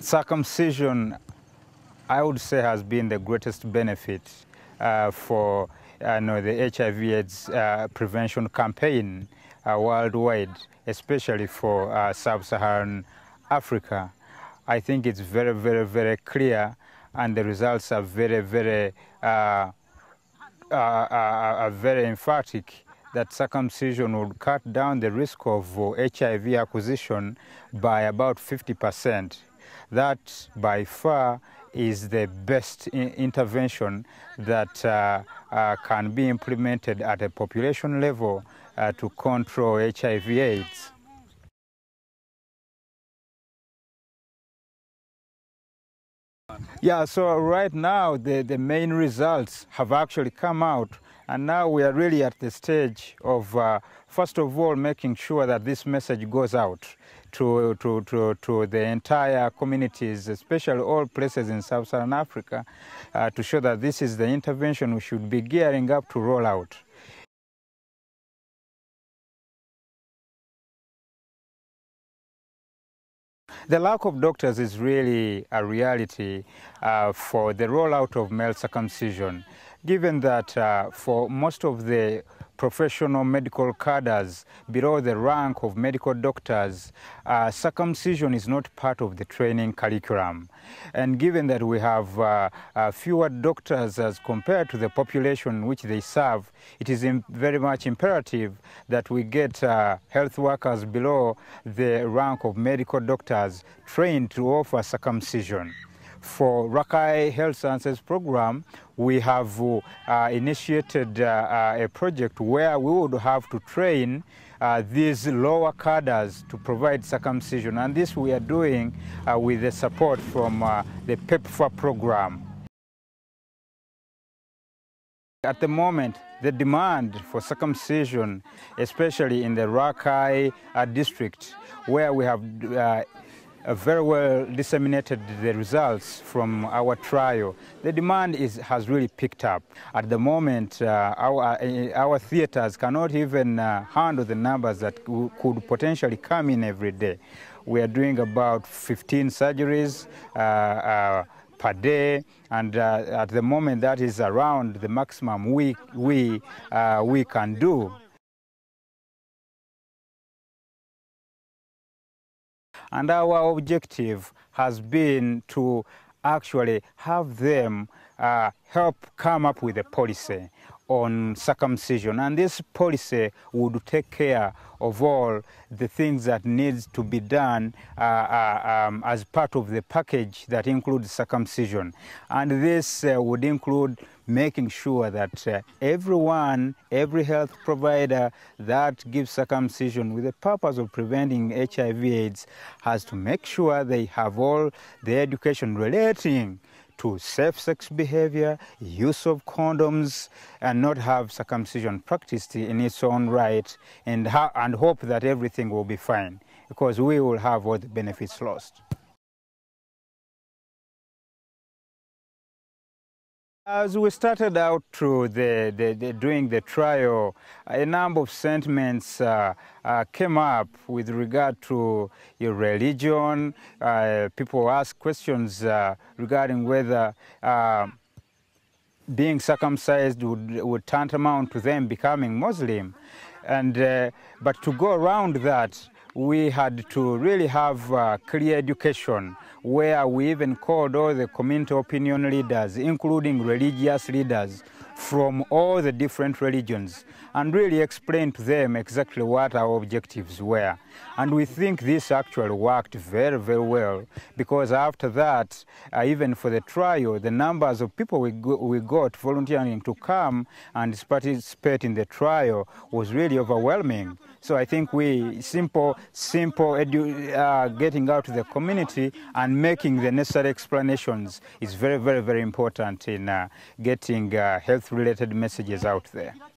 Circumcision, I would say, has been the greatest benefit for the HIV/AIDS prevention campaign worldwide, especially for sub-Saharan Africa. I think it's very, very, very clear, and the results are very, very, very emphatic that circumcision would cut down the risk of HIV acquisition by about 50%. That, by far, is the best intervention that can be implemented at a population level to control HIV/AIDS. Yeah, so right now the main results have actually come out, and now we are really at the stage of, first of all, making sure that this message goes out to the entire communities, especially all places in sub-Saharan Africa, to show that this is the intervention we should be gearing up to roll out. The lack of doctors is really a reality for the rollout of male circumcision, given that for most of the professional medical cadres below the rank of medical doctors, circumcision is not part of the training curriculum. And given that we have fewer doctors as compared to the population which they serve, it is very much imperative that we get health workers below the rank of medical doctors trained to offer circumcision. For Rakai Health Services Program, we have initiated a project where we would have to train these lower cadres to provide circumcision, and this we are doing with the support from the PEPFAR program. At the moment, the demand for circumcision, especially in the Rakai district, where we have very well disseminated the results from our trial, the demand has really picked up. At the moment, our theaters cannot even handle the numbers that could potentially come in every day. We are doing about 15 surgeries per day, and at the moment that is around the maximum we can do. And our objective has been to actually have them help come up with a policy on circumcision. And this policy would take care of all the things that needs to be done as part of the package that includes circumcision. And this would include making sure that every health provider that gives circumcision with the purpose of preventing HIV/AIDS has to make sure they have all the education relating to safe sex behavior, use of condoms, and not have circumcision practiced in its own right, and hope that everything will be fine, because we will have all the benefits lost. As we started out through doing the trial, a number of sentiments came up with regard to your religion. People ask questions regarding whether being circumcised would tantamount to them becoming Muslim. But to go around that, we had to really have clear education, where we even called all the community opinion leaders, including religious leaders from all the different religions, and really explained to them exactly what our objectives were. And we think this actually worked very, very well, because after that, even for the trial, the numbers of people we got volunteering to come and participate in the trial was really overwhelming. So I think simple getting out to the community and making the necessary explanations is very, very, very important in getting health-related messages out there.